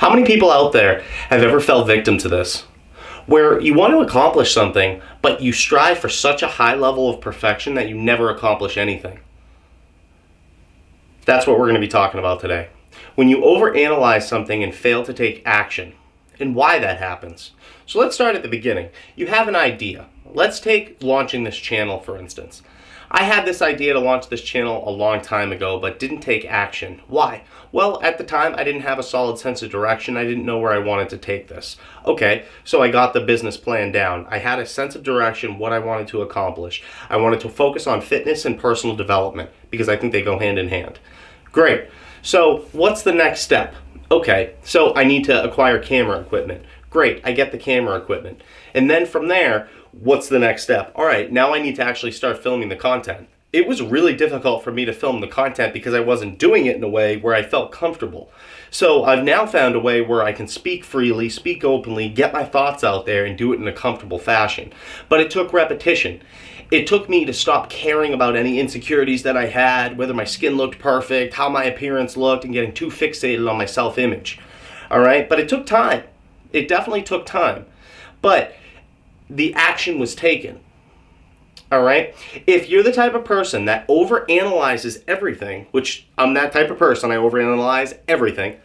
How many people out there have ever fell victim to this? Where you want to accomplish something, but you strive for such a high level of perfection that you never accomplish anything. That's what we're going to be talking about today. When you overanalyze something and fail to take action, and why that happens. So let's start at the beginning. You have an idea. Let's take launching this channel, for instance. I had this idea to launch this channel a long time ago, but didn't take action. Why? Well, at the time, I didn't have a solid sense of direction. I didn't know where I wanted to take this. Okay, so I got the business plan down. I had a sense of direction, what I wanted to accomplish. I wanted to focus on fitness and personal development, because I think they go hand in hand. Great. So what's the next step? Okay, so I need to acquire camera equipment. Great, I get the camera equipment. And then from there, what's the next step? All right, now I need to actually start filming the content. It was really difficult for me to film the content because I wasn't doing it in a way where I felt comfortable. So I've now found a way where I can speak freely, speak openly, get my thoughts out there and do it in a comfortable fashion. But it took repetition. It took me to stop caring about any insecurities that I had, whether my skin looked perfect, how my appearance looked, and getting too fixated on my self-image. All right, but it took time. It definitely took time. But the action was taken. All right? If you're the type of person that overanalyzes everything, which I'm that type of person, I overanalyze everything,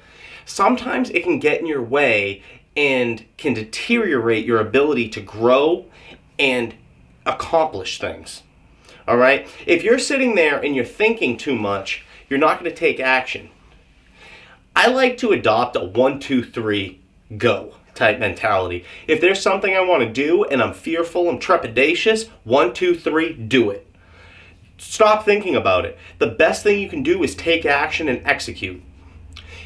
sometimes it can get in your way and can deteriorate your ability to grow and accomplish things. All right? If you're sitting there and you're thinking too much, you're not going to take action. I like to adopt a 1, 2, 3, go type mentality. If there's something I want to do and I'm fearful, I'm trepidatious, 1, 2, 3, do it. Stop thinking about it. The best thing you can do is take action and execute.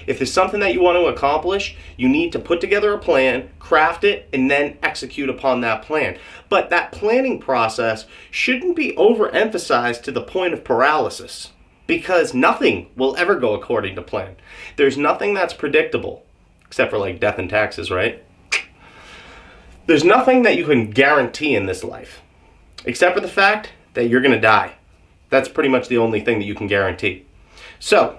If there's something that you want to accomplish, you need to put together a plan, craft it, and then execute upon that plan. But that planning process shouldn't be overemphasized to the point of paralysis, because nothing will ever go according to plan. There's nothing that's predictable. Except for like death and taxes, right? There's nothing that you can guarantee in this life. Except for the fact that you're going to die. That's pretty much the only thing that you can guarantee. So,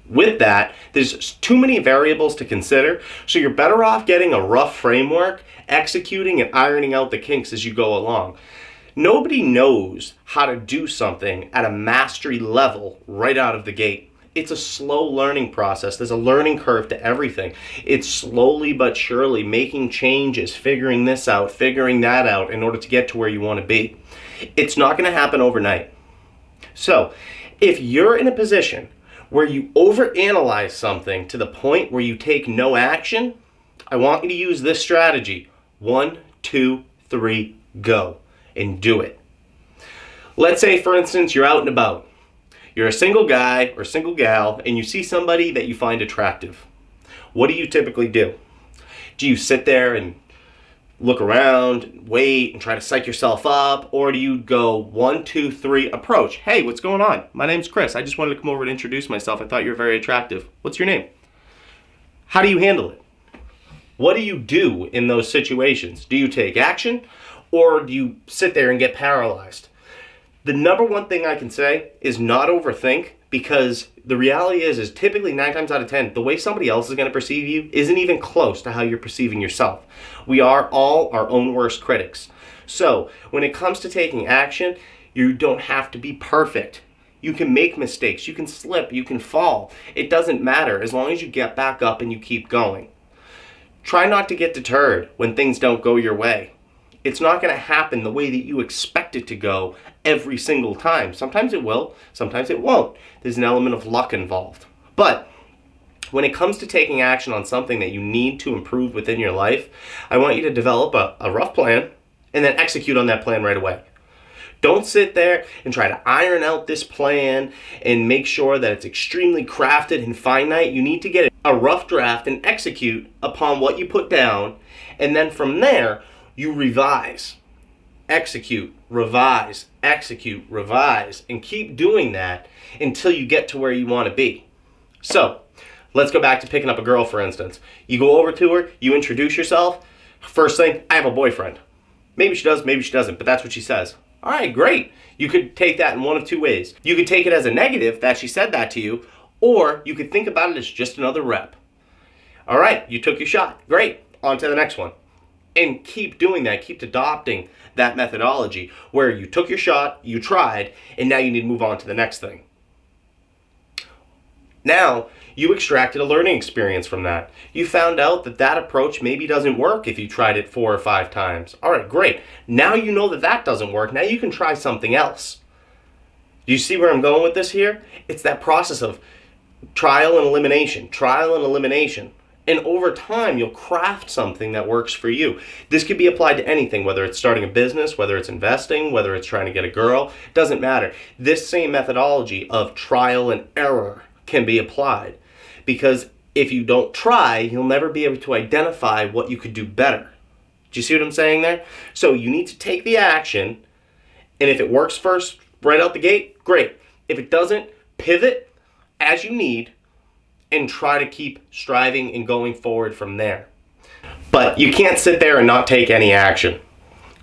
with that, there's too many variables to consider. So you're better off getting a rough framework, executing and ironing out the kinks as you go along. Nobody knows how to do something at a mastery level right out of the gate. It's a slow learning process. There's a learning curve to everything. It's slowly but surely making changes, figuring this out, figuring that out in order to get to where you want to be. It's not going to happen overnight. So, if you're in a position where you overanalyze something to the point where you take no action, I want you to use this strategy. 1, 2, 3, go. And do it. Let's say, for instance, you're out and about. You're a single guy or single gal and you see somebody that you find attractive. What do you typically do? Do you sit there and look around, wait, and try to psych yourself up? Or do you go 1, 2, 3, approach? Hey, what's going on? My name's Chris. I just wanted to come over and introduce myself. I thought you were very attractive. What's your name? How do you handle it? What do you do in those situations? Do you take action or do you sit there and get paralyzed? The number one thing I can say is not overthink, because the reality is typically 9 times out of 10, the way somebody else is going to perceive you isn't even close to how you're perceiving yourself. We are all our own worst critics. So when it comes to taking action, you don't have to be perfect. You can make mistakes, you can slip, you can fall. It doesn't matter as long as you get back up and you keep going. Try not to get deterred when things don't go your way. It's not going to happen the way that you expect it to go every single time. Sometimes it will, sometimes it won't. There's an element of luck involved. But when it comes to taking action on something that you need to improve within your life, I want you to develop a rough plan and then execute on that plan right away. Don't sit there and try to iron out this plan and make sure that it's extremely crafted and finite. You need to get a rough draft and execute upon what you put down, and then from there, you revise, execute, revise, execute, revise, and keep doing that until you get to where you want to be. So, let's go back to picking up a girl, for instance. You go over to her, you introduce yourself. First thing, I have a boyfriend. Maybe she does, maybe she doesn't, but that's what she says. All right, great. You could take that in one of two ways. You could take it as a negative that she said that to you, or you could think about it as just another rep. All right, you took your shot. Great. On to the next one. And keep doing that. Keep adopting that methodology where you took your shot, you tried, and now you need to move on to the next thing. Now, you extracted a learning experience from that. You found out that that approach maybe doesn't work if you tried it 4 or 5 times. All right, great. Now you know that that doesn't work. Now you can try something else. Do you see where I'm going with this here? It's that process of trial and elimination, trial and elimination. And over time, you'll craft something that works for you. This could be applied to anything, whether it's starting a business, whether it's investing, whether it's trying to get a girl. Doesn't matter. This same methodology of trial and error can be applied. Because if you don't try, you'll never be able to identify what you could do better. Do you see what I'm saying there? So you need to take the action, and if it works first, right out the gate, great. If it doesn't, pivot as you need, and try to keep striving and going forward from there. But you can't sit there and not take any action.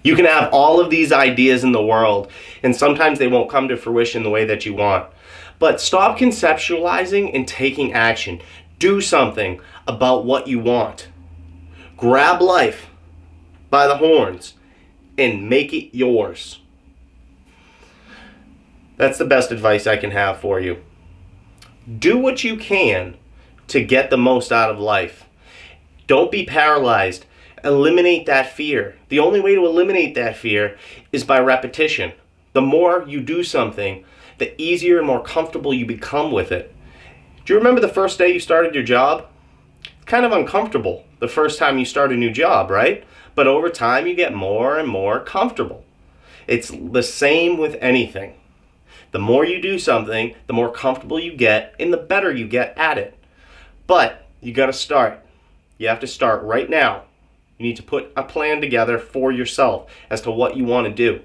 You can have all of these ideas in the world, and sometimes they won't come to fruition the way that you want. But stop conceptualizing and taking action. Do something about what you want. Grab life by the horns and make it yours. That's the best advice I can have for you. Do what you can to get the most out of life. Don't be paralyzed. Eliminate that fear. The only way to eliminate that fear is by repetition. The more you do something, the easier and more comfortable you become with it. Do you remember the first day you started your job? It's kind of uncomfortable the first time you start a new job, right? But over time you get more and more comfortable. It's the same with anything. The more you do something, the more comfortable you get and the better you get at it. But you got to start. You have to start right now. You need to put a plan together for yourself as to what you want to do.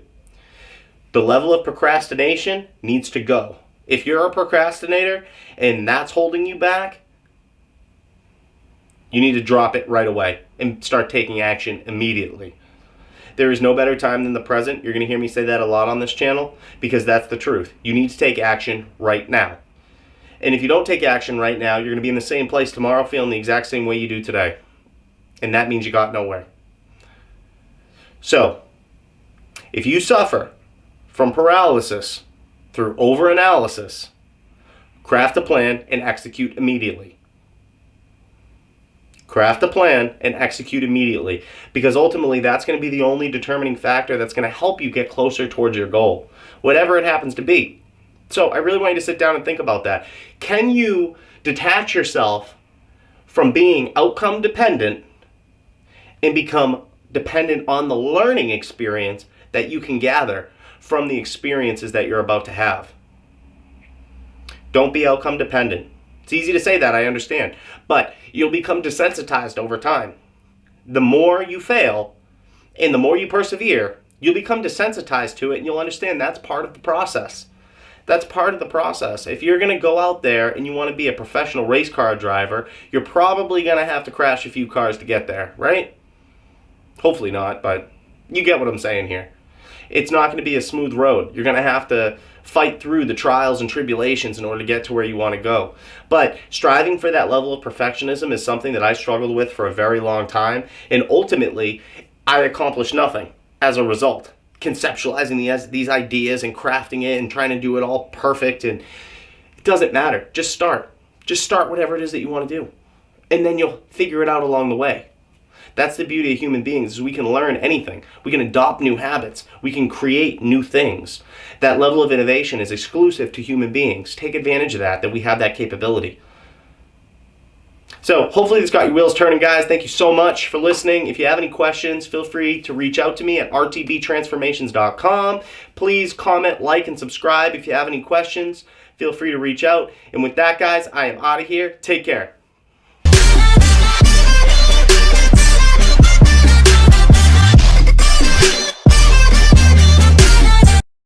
The level of procrastination needs to go. If you're a procrastinator and that's holding you back, you need to drop it right away and start taking action immediately. There is no better time than the present. You're going to hear me say that a lot on this channel because that's the truth. You need to take action right now. And if you don't take action right now, you're going to be in the same place tomorrow feeling the exact same way you do today. And that means you got nowhere. So, if you suffer from paralysis through overanalysis, craft a plan and execute immediately. Craft a plan and execute immediately, because ultimately that's going to be the only determining factor that's going to help you get closer towards your goal, whatever it happens to be. So I really want you to sit down and think about that. Can you detach yourself from being outcome dependent and become dependent on the learning experience that you can gather from the experiences that you're about to have? Don't be outcome dependent. It's easy to say that, I understand, but you'll become desensitized over time. The more you fail and the more you persevere, you'll become desensitized to it and you'll understand that's part of the process. That's part of the process. If you're going to go out there and you want to be a professional race car driver, you're probably going to have to crash a few cars to get there, right? Hopefully not, but you get what I'm saying here. It's not going to be a smooth road. You're going to have to fight through the trials and tribulations in order to get to where you want to go. But striving for that level of perfectionism is something that I struggled with for a very long time, and ultimately I accomplished nothing as a result. Conceptualizing these ideas and crafting it and trying to do it all perfect, and it doesn't matter. Just start. Just start whatever it is that you want to do, and then you'll figure it out along the way. That's the beauty of human beings, is we can learn anything. We can adopt new habits. We can create new things. That level of innovation is exclusive to human beings. Take advantage of that we have that capability. So hopefully this got your wheels turning, guys. Thank you so much for listening. If you have any questions, feel free to reach out to me at RTBTransformations.com. Please comment, like, and subscribe. If you have any questions, feel free to reach out. And with that, guys, I am out of here. Take care.